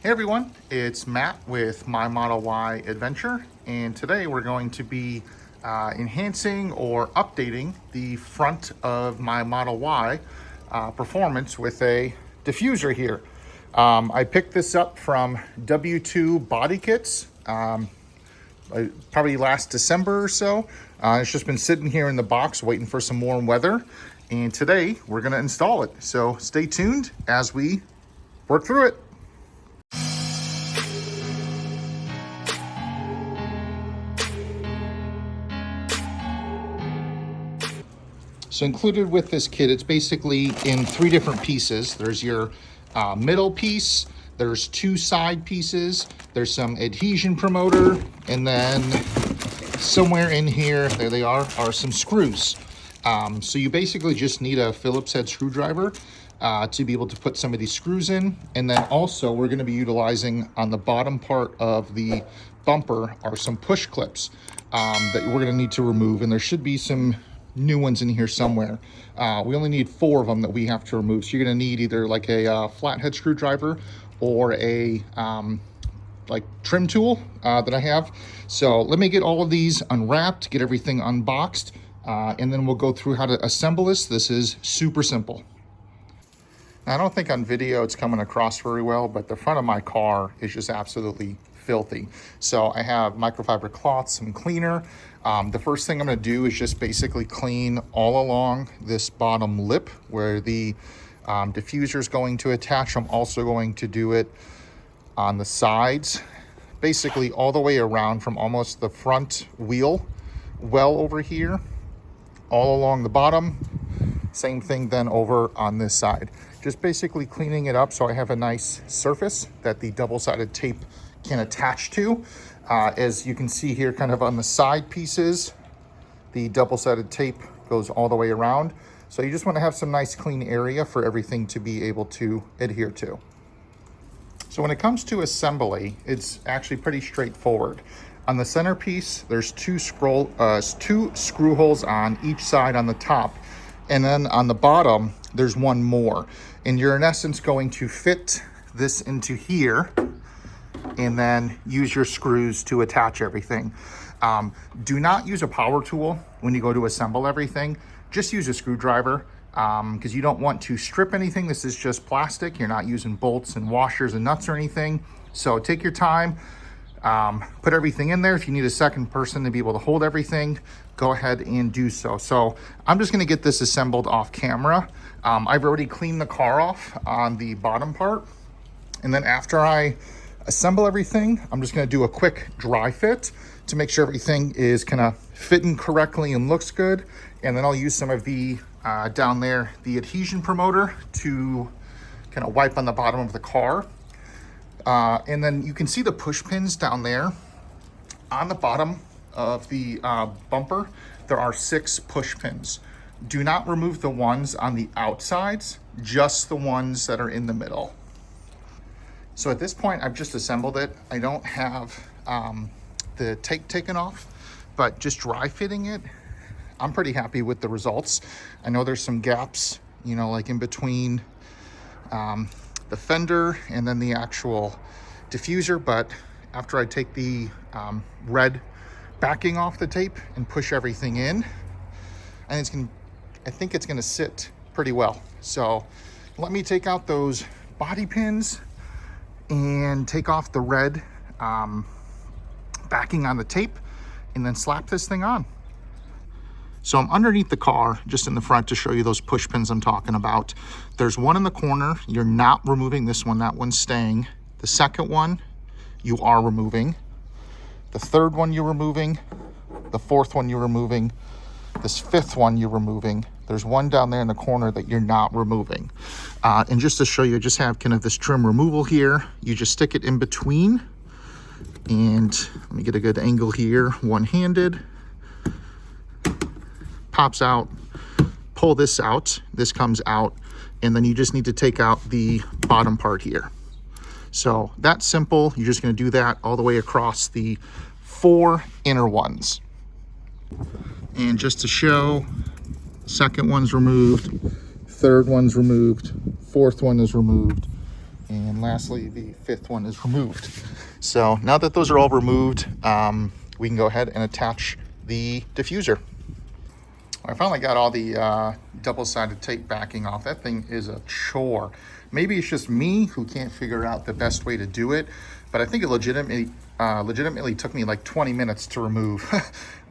Hey everyone, it's Matt with My Model Y Adventure, and today we're going to be enhancing or updating the front of my Model Y performance with a diffuser here. I picked this up from W2 Body Kits probably last December or so. It's just been sitting here in the box waiting for some warm weather, and today we're going to install it. So stay tuned as we work through it. So included with this kit, it's basically in three different pieces. There's your middle piece, there's two side pieces, there's some adhesion promoter, and then somewhere in here, there they are some screws. So you basically just need a Phillips head screwdriver to be able to put some of these screws in. And then also we're gonna be utilizing on the bottom part of the bumper are some push clips that we're gonna need to remove. And there should be some new ones in here somewhere. We only need 4 of them that we have to remove. So you're gonna need either like a flathead screwdriver or a like trim tool that I have. So let me get all of these unwrapped, get everything unboxed, and then we'll go through how to assemble this. This is super simple. Now, I don't think on video it's coming across very well, but the front of my car is just absolutely filthy. So I have microfiber cloth, some cleaner. The first thing I'm gonna do is just basically clean all along this bottom lip where the diffuser is going to attach. I'm also going to do it on the sides, basically all the way around from almost the front wheel well over here, all along the bottom. Same thing then over on this side. Just basically cleaning it up so I have a nice surface that the double-sided tape can attach to. As you can see here, kind of on the side pieces, the double-sided tape goes all the way around. So you just want to have some nice clean area for everything to be able to adhere to. So when it comes to assembly, it's actually pretty straightforward. On the centerpiece, there's two screw holes on each side on the top. And then on the bottom, there's one more. And you're in essence going to fit this into here and then use your screws to attach everything. Do not use a power tool when you go to assemble everything. Just use a screwdriver because you don't want to strip anything. This is just plastic. You're not using bolts and washers and nuts or anything. So take your time, put everything in there. If you need a second person to be able to hold everything, go ahead and do so. So I'm just gonna get this assembled off camera. I've already cleaned the car off on the bottom part. And then after I assemble everything, I'm just gonna do a quick dry fit to make sure everything is kind of fitting correctly and looks good. And then I'll use some of the, down there, the adhesion promoter to kind of wipe on the bottom of the car. And then you can see the push pins down there. On the bottom of the bumper, there are 6 push pins. Do not remove the ones on the outsides, just the ones that are in the middle. So at this point, I've just assembled it. I don't have the tape taken off, but just dry fitting it, I'm pretty happy with the results. I know there's some gaps, you know, like in between the fender and then the actual diffuser, but after I take the red backing off the tape and push everything in, and I think it's gonna sit pretty well. So let me take out those body pins and take off the red backing on the tape and then slap this thing on. So I'm underneath the car, just in the front to show you those push pins I'm talking about. There's one in the corner. You're not removing this one. That one's staying. The second one, you are removing. The third one you're removing. The fourth one you're removing. This fifth one you're removing. There's one down there in the corner that you're not removing. And just to show you, I just have kind of this trim removal here. You just stick it in between. And let me get a good angle here, one-handed. Pops out, pull this out, this comes out, and then you just need to take out the bottom part here. So that's simple. You're just gonna do that all the way across the 4 inner ones. And just to show, second one's removed, third one's removed, fourth one is removed, And lastly, the fifth one is removed. So now that those are all removed, we can go ahead and attach the diffuser. I finally got all the double-sided tape backing off. That thing is a chore. Maybe it's just me who can't figure out the best way to do it, but I think it legitimately took me like 20 minutes to remove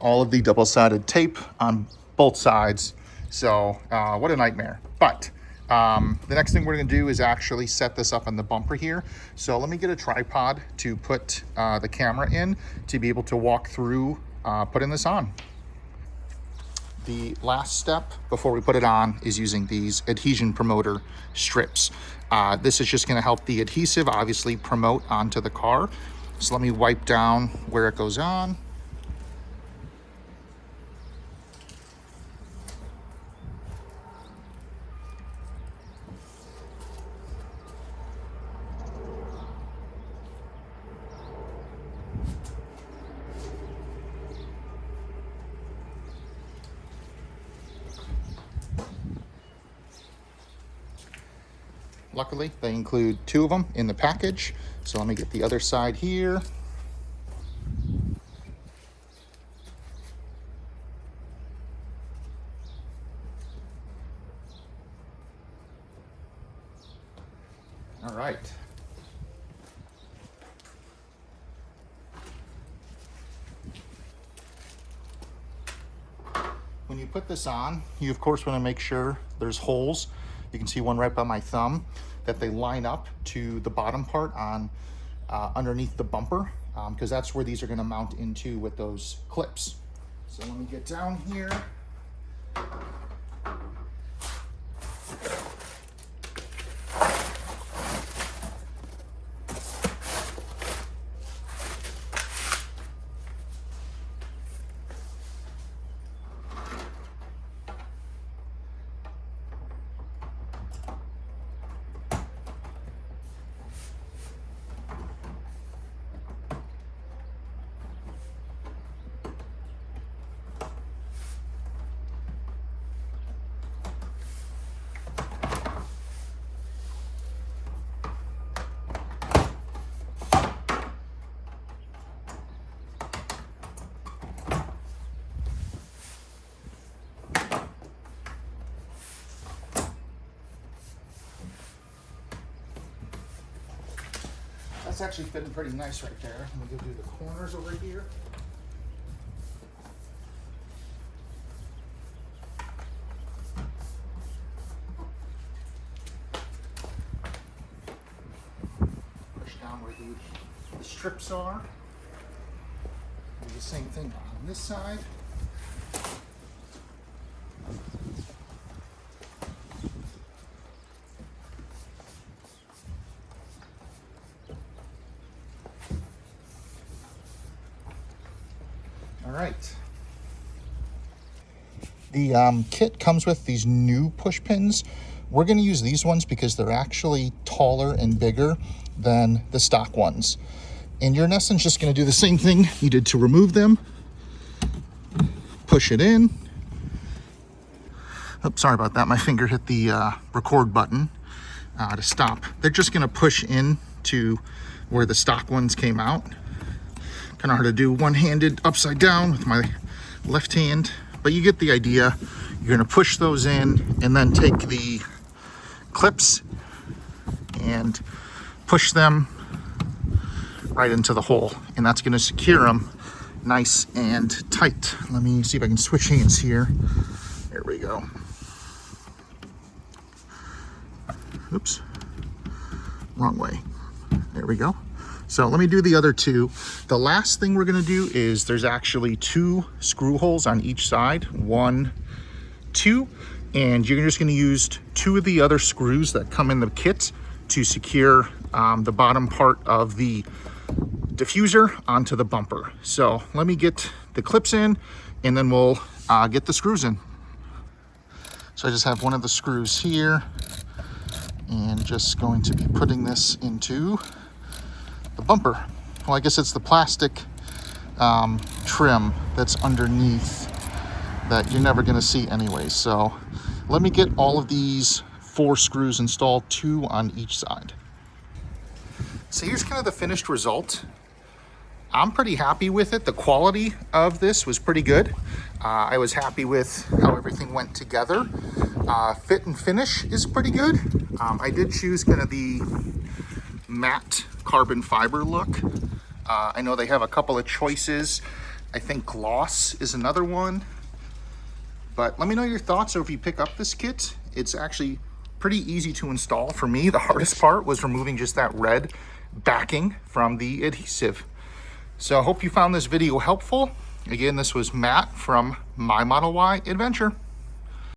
all of the double-sided tape on both sides. So what a nightmare. But the next thing we're gonna do is actually set this up on the bumper here. So let me get a tripod to put the camera in to be able to walk through putting this on. The last step before we put it on is using these adhesion promoter strips. This is just going to help the adhesive obviously promote onto the car. So let me wipe down where it goes on. Luckily, they include 2 of them in the package. So let me get the other side here. All right. When you put this on, you of course want to make sure there's holes. You can see one right by my thumb, that they line up to the bottom part on underneath the bumper, because that's where these are going to mount into with those clips. So let me get down here. That's actually fitting pretty nice right there. Let me go do the corners over here. Push down where the strips are. Do the same thing on this side. All right. The kit comes with these new push pins. We're going to use these ones because they're actually taller and bigger than the stock ones. And you're in essence just going to do the same thing you did to remove them. Push it in. Oh, sorry about that. My finger hit the record button to stop. They're just going to push in to where the stock ones came out. Kind of hard to do one-handed upside down with my left hand, but you get the idea. You're going to push those in and then take the clips and push them right into the hole, and that's going to secure them nice and tight. Let me see if I can switch hands here. There we go. Oops, wrong way. There we go. So let me do the other 2. The last thing we're going to do is there's actually 2 screw holes on each side, 1, 2, and you're just going to use 2 of the other screws that come in the kit to secure the bottom part of the diffuser onto the bumper. So let me get the clips in and then we'll get the screws in. So I just have one of the screws here and just going to be putting this into the bumper. Well, I guess it's the plastic trim that's underneath that you're never going to see anyway. So let me get all of these 4 screws installed, 2 on each side. So here's kind of the finished result. I'm pretty happy with it. The quality of this was pretty good. I was happy with how everything went together. Fit and finish is pretty good. I did choose kind of the matte carbon fiber look. I know they have a couple of choices. I think gloss is another one. But let me know your thoughts. So if you pick up this kit, it's actually pretty easy to install. For me, the hardest part was removing just that red backing from the adhesive. So I hope you found this video helpful. Again, this was Matt from My Model Y Adventure.